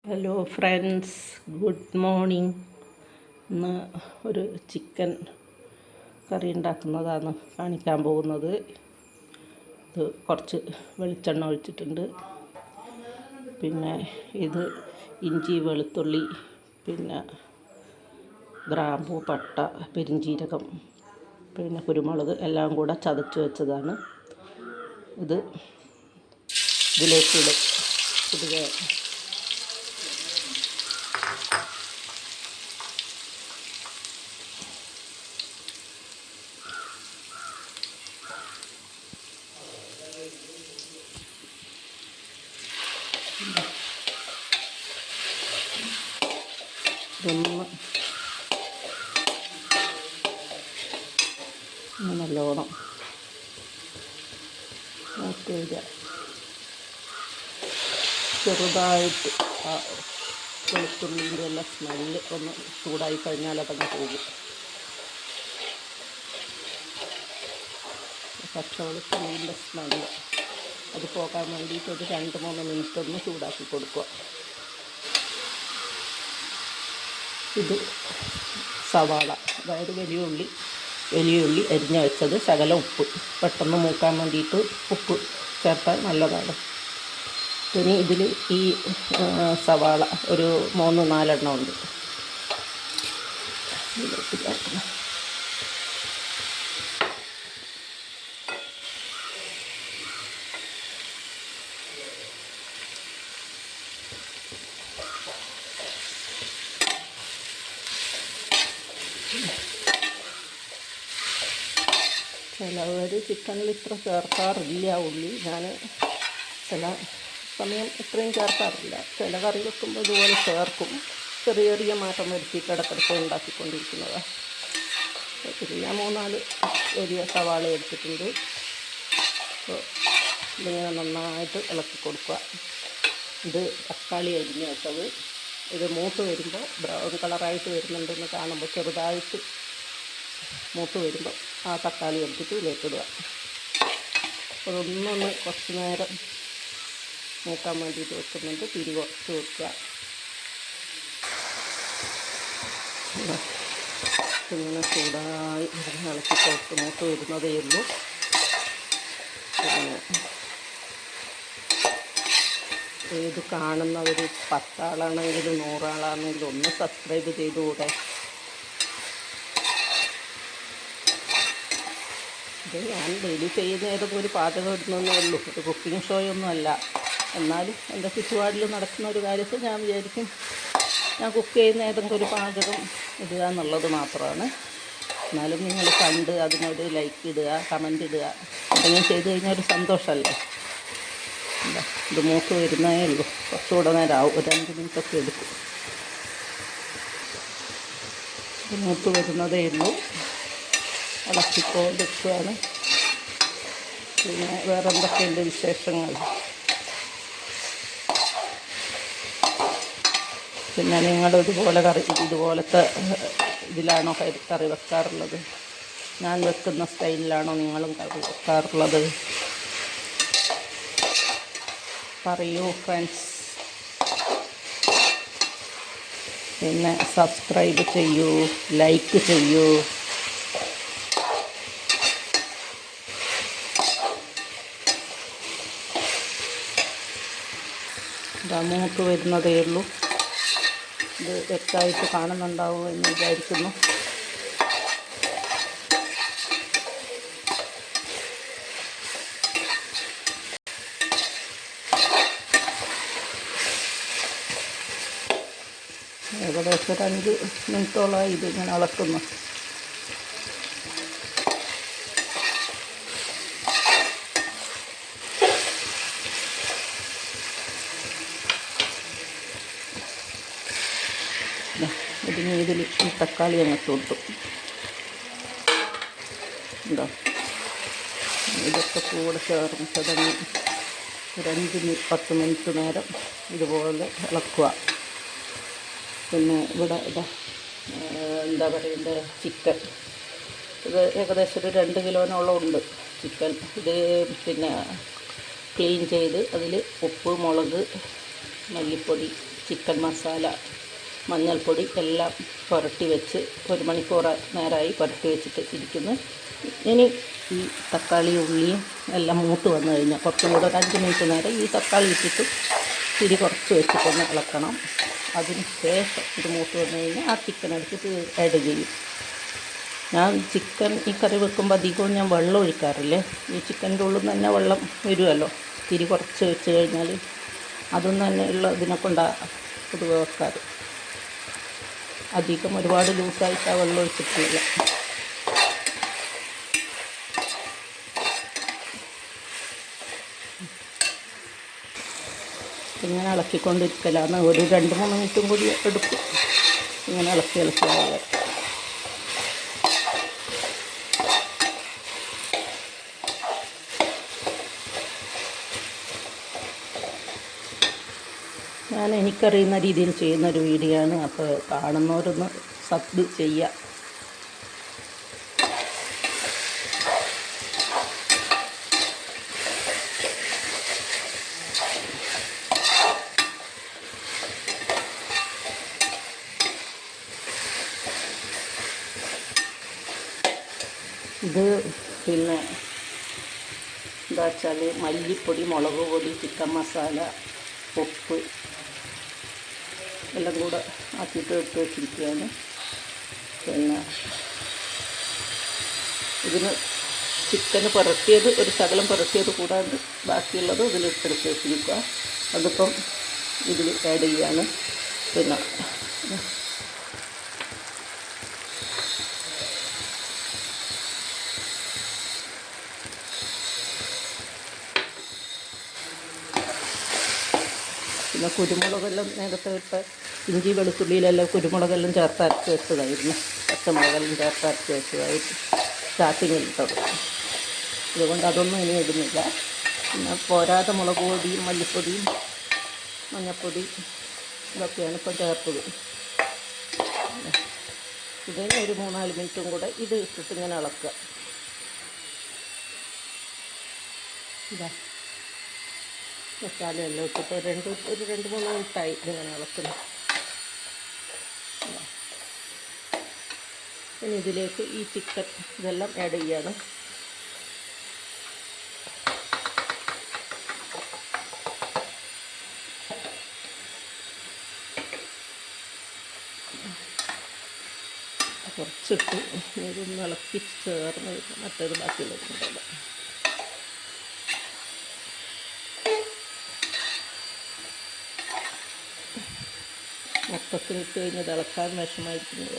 Hello friends, good morning. ഇന്ന് ഒരു chicken കറി ഉണ്ടാക്കുന്നതാണ് കാണിക്കാൻ പോകുന്നത്. ഇത് കുറച്ച് വെളിച്ചെണ്ണ ഒഴിച്ചിട്ടുണ്ട്. പിന്നെ ഇത് ഇഞ്ചി, വെളുത്തുള്ളി, പിന്നെ ഗ്രാമ്പൂ, പട്ട, പെരിഞ്ചീരകം, പിന്നെ കുരുമുളക് എല്ലാം കൂടെ ചതച്ച് വെച്ചതാണ്. ഇതിലേക്ക് ഇടുക. നല്ലോണം വരിക. ചെറുതായിട്ട് ആ വെളുത്തുള്ളിൻ്റെ എല്ലാം സ്മെല്ല് ഒന്ന് ചൂടായി കഴിഞ്ഞാൽ അതങ്ങ് പോകും. വെളുത്തുള്ളിൻ്റെ സ്മെല്ല് അത് പോകാൻ വേണ്ടിയിട്ട് ഒരു 2-3 മിനിറ്റ് ഒന്ന് ചൂടാക്കി കൊടുക്കുക. ഇത് സവാള, അതായത് വലിയ ഉള്ളി അരിഞ്ഞ് വെച്ചത്, ശകലം ഉപ്പ്, പെട്ടെന്ന് മൂക്കാൻ വേണ്ടിയിട്ട് ഉപ്പ് ചേർത്താൽ നല്ലതാണ്. ഇനി ഇതിൽ ഈ സവാള ഒരു 3-4 എണ്ണം ഉണ്ട്. ചിലവർ ചിക്കനിൽ ഇത്ര ചേർക്കാറില്ല ഉള്ളി. ഞാൻ ചില സമയം ഇത്രയും ചേർക്കാറില്ല. ചില കറി വെക്കുമ്പോൾ ഇതുപോലെ ചേർക്കും. ചെറിയ മാറ്റം വരുത്തിയിട്ട് ഇടയ്ക്കിടയ്ക്ക് ഉണ്ടാക്കിക്കൊണ്ടിരിക്കുന്നതാണ്. ഞാൻ 3-4 വലിയ സവാള എടുത്തിട്ടുണ്ട്. അപ്പോൾ ഇതിങ്ങനെ നന്നായിട്ട് ഇളക്കി കൊടുക്കുക. ഇത് തക്കാളി അരിഞ്ഞ് വെച്ചത്. ഇത് മൂത്ത് വരുമ്പോൾ ബ്രൗൺ കളറായിട്ട് വരുന്നുണ്ടെന്ന് കാണുമ്പോൾ, ചെറുതായിട്ട് മൂത്ത് വരുമ്പോൾ ആ തക്കാളി എടുത്തിട്ട് ഇതിലേക്കിടുക. അതൊന്നൊന്ന് കുറച്ച് നേരം മൂക്കാൻ വേണ്ടിയിട്ട് വെക്കുന്നുണ്ട്. തിരി കുറച്ച് വെക്കുക. ഇങ്ങനെ ചൂടായി ഇളക്കി കുറച്ച് മൂത്ത് വരുന്നതേ ഉള്ളൂ. പിന്നെ ഏത് കാണുന്നവർ 10 ആളാണെങ്കിലും 100 ആളാണെങ്കിലും ഒന്ന് സബ്സ്ക്രൈബ് ചെയ്തുകൂടെ? ഇത് ഞാൻ ഡെയിലി ചെയ്യുന്ന ഏതൊക്കെ ഒരു പാചകം ഇടുന്നതേ ഉള്ളൂ. ഒരു കുക്കിംഗ് ഷോയൊന്നും അല്ല. എന്നാലും എൻ്റെ ചുറ്റുപാടിൽ നടക്കുന്ന ഒരു കാര്യത്തിൽ ഞാൻ വിചാരിക്കും ഞാൻ കുക്ക് ചെയ്യുന്ന ഏതെങ്കിലും ഒരു പാചകം ഇടുക എന്നുള്ളത് മാത്രമാണ്. എന്നാലും നിങ്ങൾ കണ്ട് അതിനൊരു ലൈക്ക് ഇടുക, കമൻ്റ് ഇടുക, എന്തെങ്കിലും ചെയ്ത് കഴിഞ്ഞാൽ ഒരു സന്തോഷമല്ലേ. ഇത് മൂത്ത് വരുന്നേ ഉള്ളൂ. കുറച്ചുകൂടെ നേരം ആവും, ഒരു 5 മിനിറ്റൊക്കെ എടുക്കും. ഇത് മൂത്ത് വരുന്നതേ ഉള്ളൂ. ഇളക്കിക്കൊണ്ടിരിക്കുകയാണ്. പിന്നെ വേറെ എന്തൊക്കെയുണ്ട് വിശേഷങ്ങൾ? പിന്നെ നിങ്ങൾ ഇതുപോലത്തെ ഇതിലാണോ കറി വെക്കാറുള്ളത്? ഞാൻ വെക്കുന്ന സ്റ്റൈലിലാണോ നിങ്ങളും കറി വെക്കാറുള്ളത്? പറയൂ ഫ്രണ്ട്സ്. പിന്നെ സബ്സ്ക്രൈബ് ചെയ്യൂ, ലൈക്ക് ചെയ്യൂ. മൂത്ത് വരുന്നതേ ഉള്ളൂ. ഇത് വ്യക്തമായിട്ട് കാണുന്നുണ്ടാവും എന്ന് വിചാരിക്കുന്നു. ഏകദേശം ഒരു 5 മിനിറ്റോളമായി ഇത് ഇങ്ങനെ ഇളക്കുന്നു. ഇതിൽ ഈ തക്കാളി അങ്ങോട്ട് കൊടുത്തു. എന്താ ഇതൊക്കെ കൂടെ ചേർന്നിട്ടതങ്ങ് ഒരു 5-10 മിനിറ്റ് നേരം ഇതുപോലെ ഇളക്കുക. പിന്നെ ഇവിടെ എന്താ പറയണ്ടേ, ചിക്കൻ ഇത് ഏകദേശം ഒരു 2 കിലോനോളം ഉണ്ട് ചിക്കൻ. ഇത് പിന്നെ ക്ലീൻ ചെയ്ത് അതിൽ ഉപ്പ്, മുളക്, മല്ലിപ്പൊടി, ചിക്കൻ മസാല, മഞ്ഞൾപ്പൊടി എല്ലാം പുരട്ടി വെച്ച് 1 മണിക്കൂർ നേരമായി പുരട്ടി വെച്ചിട്ട് ഇരിക്കുന്നു. ഇനി ഈ തക്കാളി ഉള്ളിയും എല്ലാം മൂത്ത് വന്നു കഴിഞ്ഞാൽ കുറച്ചും കൂടെ ഒരു 5 മിനിറ്റ് നേരം ഈ തക്കാളി ഇട്ടിട്ട് തിരി കുറച്ച് വെച്ചിട്ടൊന്ന് ഇളക്കണം. അതിന് ശേഷം ഇത് മൂത്ത് വന്നു കഴിഞ്ഞാൽ ആ ചിക്കൻ എടുത്തിട്ട് ആഡ് ചെയ്യും. ഞാൻ ചിക്കൻ ഈ കറി വെക്കുമ്പോൾ അധികവും ഞാൻ വെള്ളം ഒഴിക്കാറില്ലേ. ഈ ചിക്കൻ്റെ ഉള്ളിൽ നിന്ന് തന്നെ വെള്ളം വരുമല്ലോ. തിരി കുറച്ച് വെച്ച് കഴിഞ്ഞാൽ അതൊന്നും തന്നെ ഉള്ള ഇതിനെ കൊണ്ടാണ് പൊതുവെ വെക്കാറ്. അധികം ഒരുപാട് ലൂസായിട്ട് ആ വെള്ളം ഒഴിച്ചിട്ടില്ല. ഇങ്ങനെ ഇളക്കിക്കൊണ്ടിരിക്കലാണ്. ഒരു 2-3 മിനിറ്റും കൂടി എടുക്കും ഇങ്ങനെ ഇളക്കി ആയാൽ. ഞാൻ എനിക്കറിയുന്ന രീതിയിൽ ചെയ്യുന്നൊരു വീഡിയോ ആണ്. അപ്പോൾ കാണുന്നവരൊന്ന് സബ് ചെയ്യുക. ഇത് പിന്നെ എന്താ വെച്ചാൽ മല്ലിപ്പൊടി, മുളക് പൊടി, ചിക്കൻ മസാല, ഉപ്പ് എല്ലാം കൂടെ ആക്കിയിട്ട് ഇട്ട് വെച്ചിരിക്കുകയാണ്. പിന്നെ ഇതിന് ചിക്കന് പുരട്ടിയത് ഒരു ശകലം പുരട്ടിയത് കൂടാണ്ട് ബാക്കിയുള്ളത് ഇതിലിട്ടെടുത്ത് വെച്ചിരിക്കുക. അതിപ്പം ഇതിൽ ആഡ് ചെയ്യാണ്. പിന്നെ കുരുമുളകെല്ലാം നേരത്തെ ഇട്ട ഇഞ്ചി വെളുത്തുള്ളിയിലെല്ലാം കുരുമുളകെല്ലാം ചേർത്ത് അരച്ച് വെച്ചതായിരുന്നു. പച്ചമുളകെല്ലാം ചേർത്ത് അരച്ച് വെച്ചതായിട്ട് സ്റ്റാർട്ടിങ്ങിൽ ഇട്ടത്. അതുകൊണ്ട് അതൊന്നും ഇനി ഇടുന്നില്ല. പിന്നെ പോരാതെ മുളക് പൊടിയും മല്ലിപ്പൊടിയും മഞ്ഞൾപ്പൊടി ഇതൊക്കെയാണ് ഇപ്പം ചേർത്തത്. ഇതിന് ഒരു 3-4 മിനിറ്റും കൂടെ ഇത് ഇട്ടിട്ട് ഇങ്ങനെ ഇളക്കുക. ഇതാ മസാലയെല്ലാം ഇട്ടിട്ട് ഒരു 2-3 മിനിറ്റായി ഇതിങ്ങനെ ഇളക്കുന്നു. ഇനി ഇതിലേക്ക് ഈ ചിക്കൻ ഇതെല്ലാം ആഡ് ചെയ്യാണ്. കുറച്ചിട്ട് ഇതൊന്ന് ഇളക്കി ചേർന്ന് മറ്റേത് ബാക്കിയുള്ളതുണ്ടല്ലോ. മൊത്തത്തിൽ ഇട്ട് കഴിഞ്ഞ് ഇളക്കാൻ വിഷമായിരിക്കുന്നത്.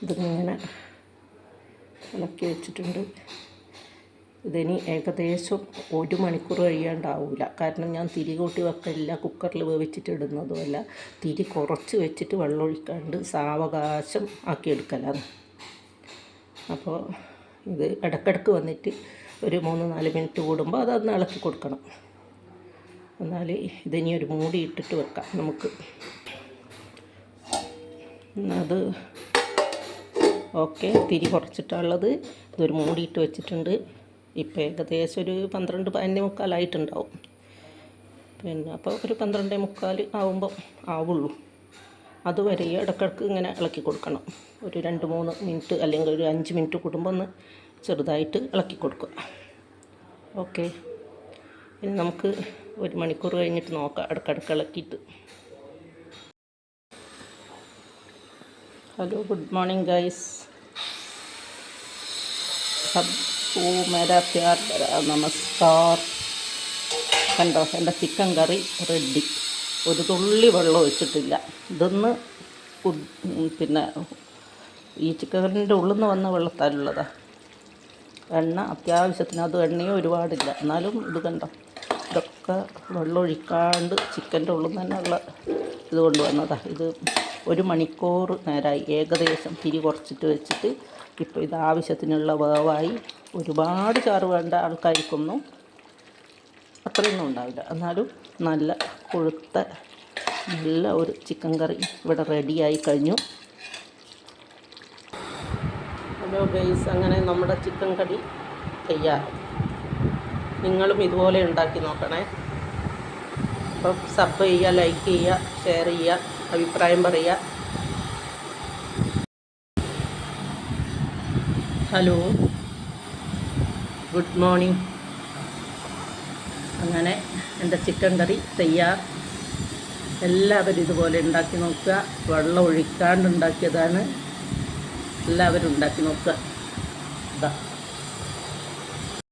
ഇതിങ്ങനെ ഇളക്കി വെച്ചിട്ടുണ്ട്. ഇതിനി ഏകദേശം 1 മണിക്കൂർ കഴിയാണ്ടാവില്ല. കാരണം ഞാൻ തിരി കൂട്ടി വെക്കില്ല, കുക്കറിൽ വേവിച്ചിട്ട് ഇടുന്നതുമല്ല. തിരി കുറച്ച് വെച്ചിട്ട് വെള്ളം ഒഴിക്കാണ്ട് സാവകാശം ആക്കിയെടുക്കലാണ്. അപ്പോൾ ഇത് ഇടയ്ക്കിടയ്ക്ക് വന്നിട്ട് ഒരു 3-4 മിനിറ്റ് കൂടുമ്പോൾ അതൊന്ന് ഇളക്കി കൊടുക്കണം. എന്നാൽ ഇതിനി ഒരു മൂടി ഇട്ടിട്ട് വെക്കാം നമുക്ക്. അത് ഓക്കെ, തിരി കുറച്ചിട്ടുള്ളത്. ഇതൊരു മൂടിയിട്ട് വെച്ചിട്ടുണ്ട്. ഇപ്പോൾ ഏകദേശം ഒരു 12-12:45 പിന്നെ അപ്പോൾ ഒരു 12:45 ആവുമ്പോൾ ആവുള്ളൂ. അതുവരെ ഇടയ്ക്കിടയ്ക്ക് ഇങ്ങനെ ഇളക്കി കൊടുക്കണം. ഒരു 2-3 മിനിറ്റ് അല്ലെങ്കിൽ ഒരു 5 മിനിറ്റ് കൂടുമ്പോൾ ഒന്ന് ചെറുതായിട്ട് ഇളക്കി കൊടുക്കുക. ഓക്കെ, ഇനി നമുക്ക് 1 മണിക്കൂർ കഴിഞ്ഞിട്ട് നോക്കാം ഇടയ്ക്കിടയ്ക്ക് ഇളക്കിയിട്ട്. Hello, good morning guys. सबको मेरा प्यार भरा नमस्कार. കണ്ടോ, എൻ്റെ ചിക്കൻ കറി റെഡി. ഒരു തുള്ളി വെള്ളം ഒഴിച്ചിട്ടില്ല. ഇതൊന്ന് പിന്നെ ഈ ചിക്കനിൻ്റെ ഉള്ളിൽ നിന്ന് വന്ന വെള്ളത്താലുള്ളതാണ്. എണ്ണ അത്യാവശ്യത്തിന്, അത് എണ്ണയും ഒരുപാടില്ല. എന്നാലും ഇത് കണ്ടോ ഇതൊക്കെ വെള്ളമൊഴിക്കാണ്ട് ചിക്കൻ്റെ ഉള്ളിൽ തന്നെയുള്ള ഇത് കൊണ്ടുവന്നതാണ്. ഇത് 1 മണിക്കൂർ നേരമായി ഏകദേശം തിരി കുറച്ചിട്ട് വെച്ചിട്ട്. ഇപ്പോൾ ഇത് ആവശ്യത്തിനുള്ള വേവായി. ഒരുപാട് ചാറ് വേണ്ട ആൾക്കാർക്കൊന്നും അത്രയൊന്നും ഉണ്ടാവില്ല. എന്നാലും നല്ല കൊഴുത്ത നല്ല ഒരു ചിക്കൻ കറി ഇവിടെ റെഡിയായി കഴിഞ്ഞു. ഹലോ ഗൈസ്, അങ്ങനെ നമ്മുടെ ചിക്കൻ കറി തയ്യാർ. നിങ്ങളും ഇതുപോലെ ഉണ്ടാക്കി നോക്കണേ. അപ്പം സബ് ചെയ്യുക, ലൈക്ക് ചെയ്യുക, ഷെയർ ചെയ്യുക, അഭിപ്രായം പറയുക. Hello, good morning. അങ്ങനെ എൻ്റെ ചിക്കൻ കറി തയ്യാർ. എല്ലാവരും ഇതുപോലെ ഉണ്ടാക്കി നോക്കുക. വെള്ളം ഒഴിക്കാണ്ട് ഉണ്ടാക്കിയതാണ്. എല്ലാവരും ഉണ്ടാക്കി നോക്കുക. ഇതാ